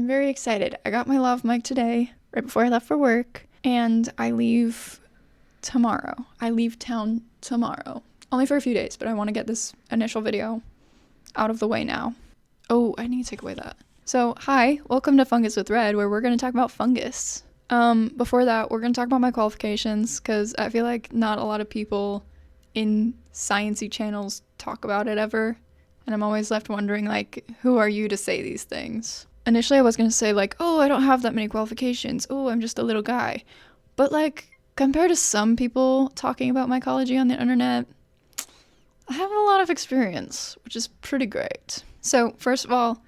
I'm very excited. I got my lav mic today, right before I left for work, and I leave tomorrow. I leave town tomorrow. Only for a few days, but I want to get this initial video out of the way now. Oh, I need to take away that. So, hi, welcome to Fungus with Red, where we're going to talk about fungus. Before that, we're going to talk about my qualifications, because I feel like not a lot of people in sciencey channels talk about it ever, and I'm always left wondering, like, who are you to say these things? Initially, I was going to say, like, oh, I don't have that many qualifications. Oh, I'm just a little guy. But, like, compared to some people talking about mycology on the internet, I have a lot of experience, which is pretty great. So, first of all,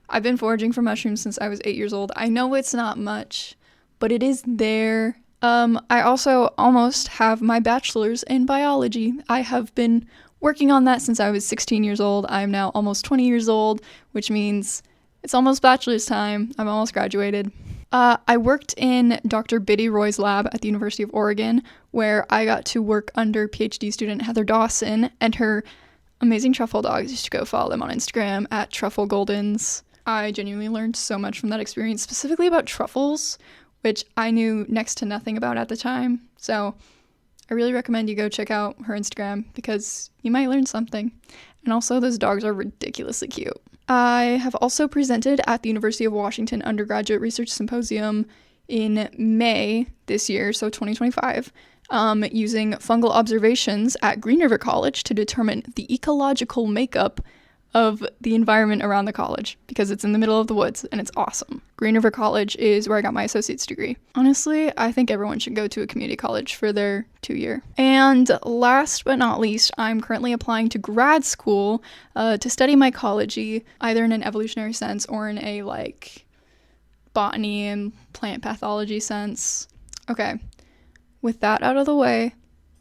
I've been foraging for mushrooms since I was 8 years old. I know it's not much, but it is there. I also almost have my bachelor's in biology. I have been working on that since I was 16 years old. I'm now almost 20 years old, which means it's almost bachelor's time. I'm almost graduated. I worked in Dr. Biddy Roy's lab at the University of Oregon, where I got to work under PhD student Heather Dawson and her amazing truffle dogs. You should go follow them on Instagram at Truffle Goldens. I genuinely learned so much from that experience, specifically about truffles, which I knew next to nothing about at the time. So I really recommend you go check out her Instagram because you might learn something. And also, those dogs are ridiculously cute. I have also presented at the University of Washington Undergraduate Research Symposium in May this year, so 2025, using fungal observations at Green River College to determine the ecological makeup of the environment around the college, because it's in the middle of the woods and it's awesome. Green River College is where I got my associate's degree. Honestly, I think everyone should go to a community college for their 2-year. And last but not least, I'm currently applying to grad school to study mycology, either in an evolutionary sense or in a botany and plant pathology sense. Okay, with that out of the way,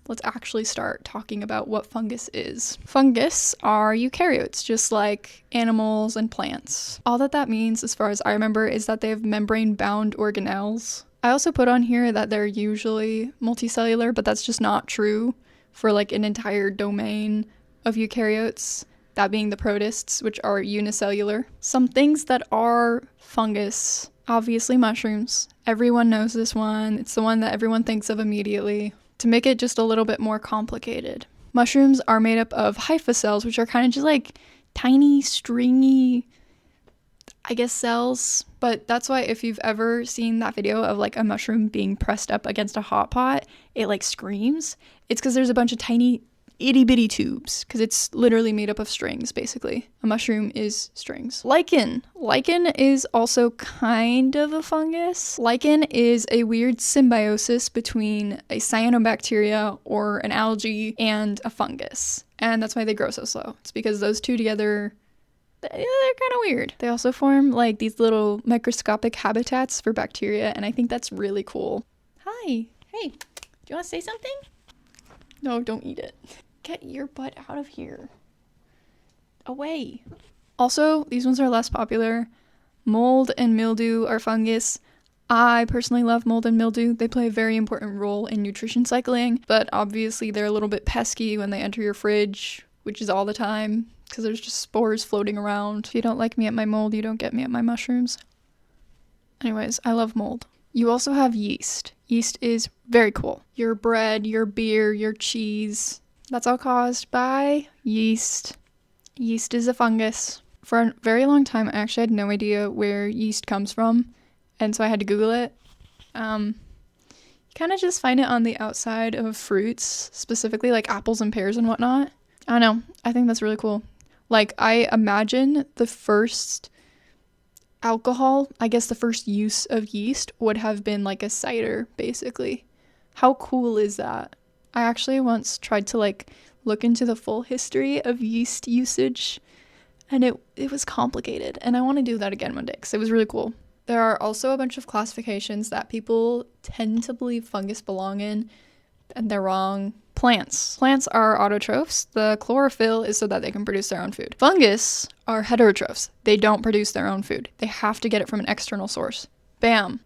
let's actually start talking about what fungus is. Fungus are eukaryotes, just like animals and plants. All that means, as far as I remember, is that they have membrane-bound organelles. I also put on here that they're usually multicellular, but that's just not true for an entire domain of eukaryotes, that being the protists, which are unicellular. Some things that are fungus, obviously mushrooms. Everyone knows this one. It's the one that everyone thinks of immediately. To make it just a little bit more complicated, mushrooms are made up of hypha cells, which are kind of just tiny, stringy, cells. But that's why if you've ever seen that video of a mushroom being pressed up against a hot pot, it screams. It's because there's a bunch of tiny itty bitty tubes, because it's literally made up of strings, basically. A mushroom is strings. Lichen. Lichen is also kind of a fungus. Lichen is a weird symbiosis between a cyanobacteria or an algae and a fungus. And that's why they grow so slow. It's because those two together, they're kind of weird. They also form these little microscopic habitats for bacteria, and I think that's really cool. Hi. Hey, do you want to say something? No, don't eat it. Get your butt out of here. Away. Also, these ones are less popular. Mold and mildew are fungus. I personally love mold and mildew. They play a very important role in nutrition cycling, but obviously they're a little bit pesky when they enter your fridge, which is all the time, because there's just spores floating around. If you don't like me at my mold, you don't get me at my mushrooms. Anyways, I love mold. You also have yeast. Yeast is very cool. Your bread, your beer, your cheese, that's all caused by yeast. Yeast is a fungus. For a very long time, I actually had no idea where yeast comes from, and so I had to Google it. You kind of just find it on the outside of fruits, specifically apples and pears and whatnot. I don't know. I think that's really cool. I imagine the first alcohol, the first use of yeast would have been a cider, basically. How cool is that? I actually once tried to look into the full history of yeast usage, and it was complicated, and I want to do that again one day because it was really cool. There are also a bunch of classifications that people tend to believe fungus belong in, and they're wrong. Plants are autotrophs. The chlorophyll is so that they can produce their own food. Fungus are heterotrophs. They don't produce their own food. They have to get it from an external source. Bam.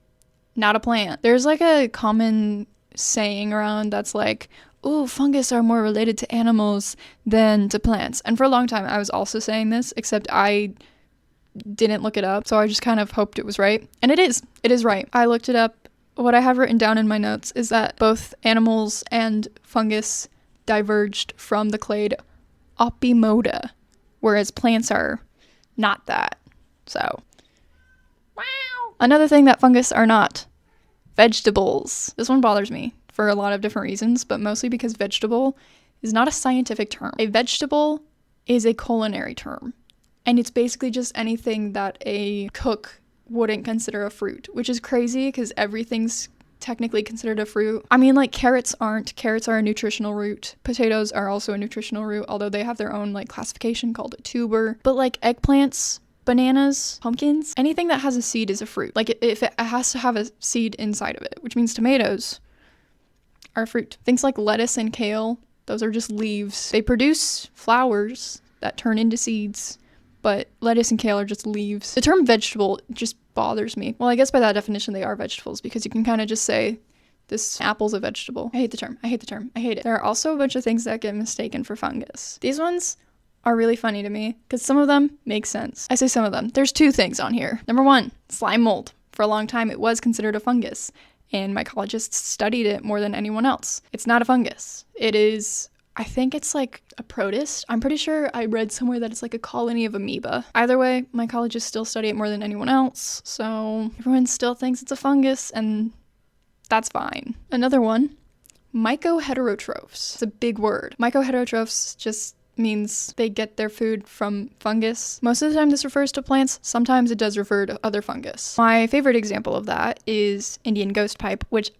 Not a plant. There's a common saying around that's oh, fungus are more related to animals than to plants. And for a long time, I was also saying this, except I didn't look it up, so I just kind of hoped it was right. And it is right. I looked it up. What I have written down in my notes is that both animals and fungus diverged from the clade Opimoda, whereas plants are not that. So, wow. Another thing that fungus are not, vegetables. This one bothers me for a lot of different reasons, but mostly because vegetable is not a scientific term. A vegetable is a culinary term, and it's basically just anything that a cook wouldn't consider a fruit, which is crazy because everything's technically considered a fruit. I mean, like, carrots aren't. Carrots are a nutritional root. Potatoes are also a nutritional root, although they have their own like classification called a tuber. But like eggplants, bananas, pumpkins, anything that has a seed is a fruit. Like, if it has to have a seed inside of it, which means tomatoes are fruit. Things like lettuce and kale, those are just leaves. They produce flowers that turn into seeds, but lettuce and kale are just leaves. The term vegetable just bothers me. Well, I guess by that definition they are vegetables, because you can kind of just say this apple's a vegetable. I hate the term. I hate it. There are also a bunch of things that get mistaken for fungus. These ones are really funny to me because some of them make sense. I say some of them. There's two things on here. Number one, slime mold. For a long time it was considered a fungus, and mycologists studied it more than anyone else. It's not a fungus. It is, I think it's like a protist. I'm pretty sure I read somewhere that it's like a colony of amoeba. Either way, mycologists still study it more than anyone else, so everyone still thinks it's a fungus, and that's fine. Another one, mycoheterotrophs. It's a big word. Mycoheterotrophs just means they get their food from fungus. Most of the time this refers to plants. Sometimes it does refer to other fungus. My favorite example of that is Indian ghost pipe, which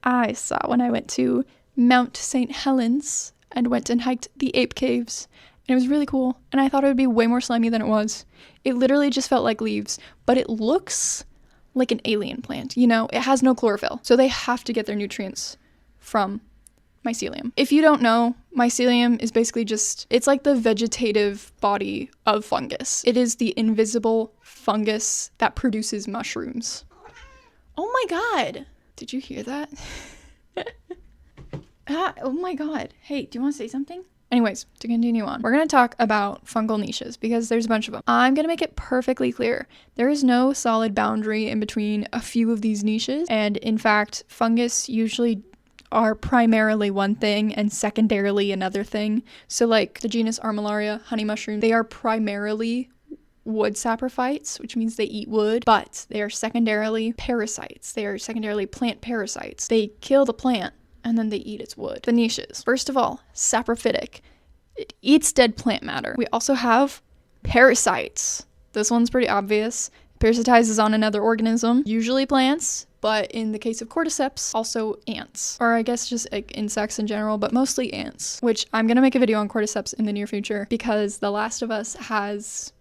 I saw when I went to Mount St. Helens and went and hiked the ape caves. And it was really cool. And I thought it would be way more slimy than it was. It literally just felt like leaves, but it looks like an alien plant. You know, it has no chlorophyll. So they have to get their nutrients from mycelium. If you don't know, mycelium is basically just, it's like the vegetative body of fungus. It is the invisible fungus that produces mushrooms. Oh my god! Did you hear that? Oh my god. Hey, do you want to say something? Anyways, to continue on, we're going to talk about fungal niches because there's a bunch of them. I'm going to make it perfectly clear. There is no solid boundary in between a few of these niches, and in fact, fungus usually are primarily one thing and secondarily another thing. So like the genus Armillaria, honey mushroom, they are primarily wood saprophytes, which means they eat wood, but they are secondarily parasites. They are secondarily plant parasites. They kill the plant and then they eat its wood. The niches. First of all, saprophytic. It eats dead plant matter. We also have parasites. This one's pretty obvious. Parasitizes on another organism, usually plants, but in the case of cordyceps, also ants. Or I guess just like insects in general, but mostly ants, which I'm gonna make a video on cordyceps in the near future because The Last of Us has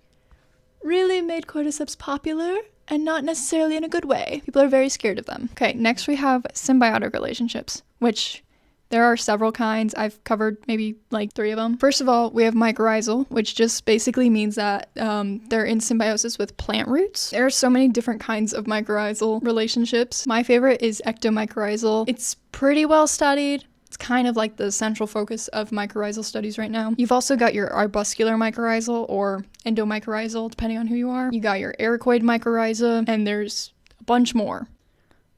really made cordyceps popular, and not necessarily in a good way. People are very scared of them. Okay, next we have symbiotic relationships, which there are several kinds. I've covered maybe like 3 of them. First of all, we have mycorrhizal, which just basically means that they're in symbiosis with plant roots. There are so many different kinds of mycorrhizal relationships. My favorite is ectomycorrhizal. It's pretty well studied. It's kind of like the central focus of mycorrhizal studies right now. You've also got your arbuscular mycorrhizal or endomycorrhizal, depending on who you are. You got your ericoid mycorrhiza, and there's a bunch more.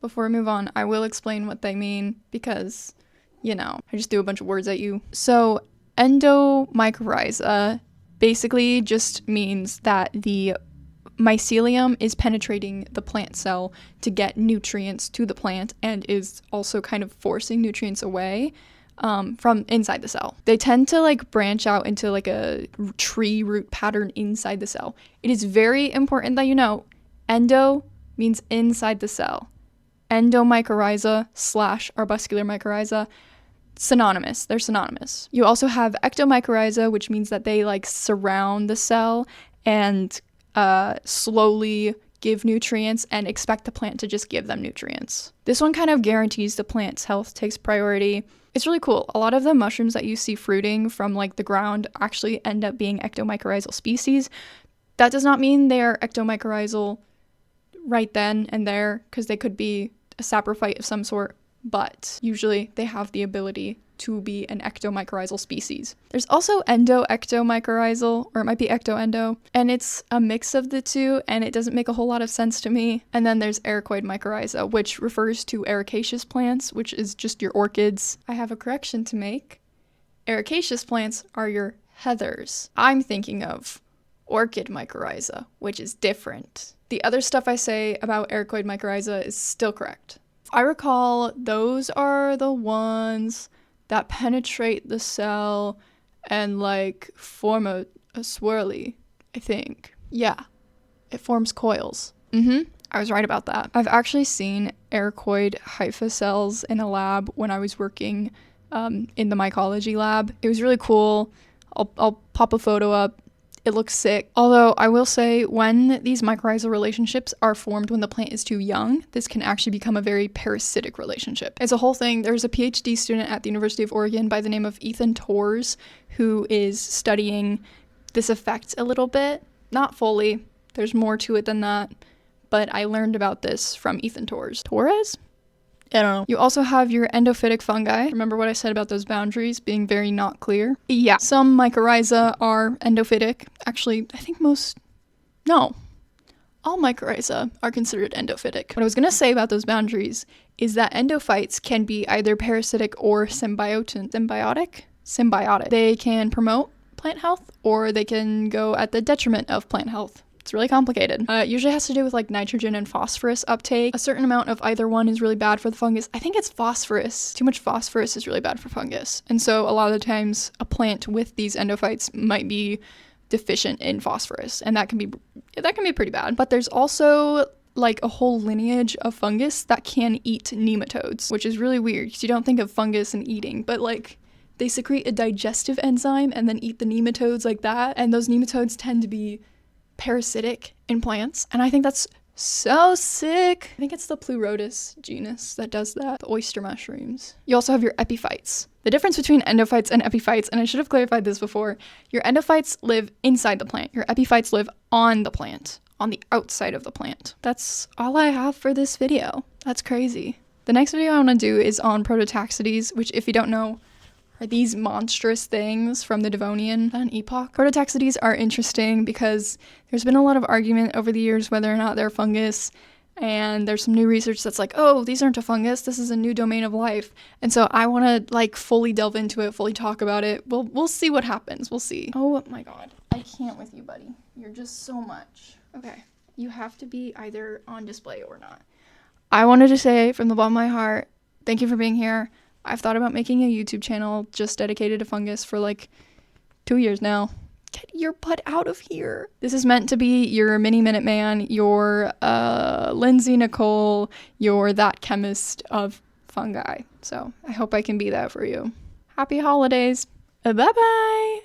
Before I move on, I will explain what they mean because, you know, I just threw a bunch of words at you. So endomycorrhiza basically just means that the mycelium is penetrating the plant cell to get nutrients to the plant and is also kind of forcing nutrients away from inside the cell. They tend to like branch out into like a tree root pattern inside the cell. It is very important that you know endo means inside the cell. Endomycorrhiza / arbuscular mycorrhiza, synonymous. They're synonymous. You also have ectomycorrhiza, which means that they like surround the cell and slowly give nutrients and expect the plant to just give them nutrients. This one kind of guarantees the plant's health takes priority. It's really cool. A lot of the mushrooms that you see fruiting from like the ground actually end up being ectomycorrhizal species. That does not mean they are ectomycorrhizal right then and there, because they could be a saprophyte of some sort, but usually they have the ability to be an ectomycorrhizal species. There's also endo-ectomycorrhizal, or it might be ecto-endo, and it's a mix of the two, and it doesn't make a whole lot of sense to me. And then there's ericoid mycorrhiza, which refers to ericaceous plants, which is just your orchids. I have a correction to make. Ericaceous plants are your heathers. I'm thinking of orchid mycorrhiza, which is different. The other stuff I say about ericoid mycorrhiza is still correct. If I recall, those are the ones that penetrate the cell and like form a swirly, I think. Yeah, it forms coils. I was right about that. I've actually seen ericoid hypha cells in a lab when I was working in the mycology lab. It was really cool. I'll pop a photo up. It looks sick. Although I will say, when these mycorrhizal relationships are formed when the plant is too young, this can actually become a very parasitic relationship. It's a whole thing. There's a PhD student at the University of Oregon by the name of Ethan Torres who is studying this effect a little bit. Not fully. There's more to it than that. But I learned about this from Ethan Torres. Torres? I don't know. You also have your endophytic fungi. Remember what I said about those boundaries being very not clear? Yeah. Some mycorrhiza are endophytic. Actually, I think all mycorrhiza are considered endophytic. What I was going to say about those boundaries is that endophytes can be either parasitic or symbiotic. They can promote plant health, or they can go at the detriment of plant health. It's really complicated. It usually has to do with like nitrogen and phosphorus uptake. A certain amount of either one is really bad for the fungus. I think it's phosphorus. Too much phosphorus is really bad for fungus. And so a lot of the times a plant with these endophytes might be deficient in phosphorus, and that can be pretty bad. But there's also like a whole lineage of fungus that can eat nematodes, which is really weird because you don't think of fungus and eating, but like they secrete a digestive enzyme and then eat the nematodes like that. And those nematodes tend to be parasitic in plants, and I think that's so sick. I think it's the Pleurotus genus that does that, the oyster mushrooms. You also have your epiphytes. The difference between endophytes and epiphytes, and I should have clarified this before, your endophytes live inside the plant, your epiphytes live on the plant, on the outside of the plant. That's all I have for this video. That's crazy. The next video I want to do is on prototaxides, which, if you don't know, are these monstrous things from the Devonian epoch. Prototaxides are interesting because there's been a lot of argument over the years whether or not they're fungus, and there's some new research that's like, oh, these aren't a fungus, this is a new domain of life. And so I want to like fully delve into it, fully talk about it. We'll see what happens. We'll see. Oh my god, I can't with you, buddy. You're just so much. Okay, you have to be either on display or not. I wanted to say from the bottom of my heart, thank you for being here. I've thought about making a YouTube channel just dedicated to fungus for like 2 years now. Get your butt out of here. This is meant to be your mini Minute Man, your Lindsay Nicole, your that chemist of fungi. So I hope I can be that for you. Happy holidays. Bye-bye.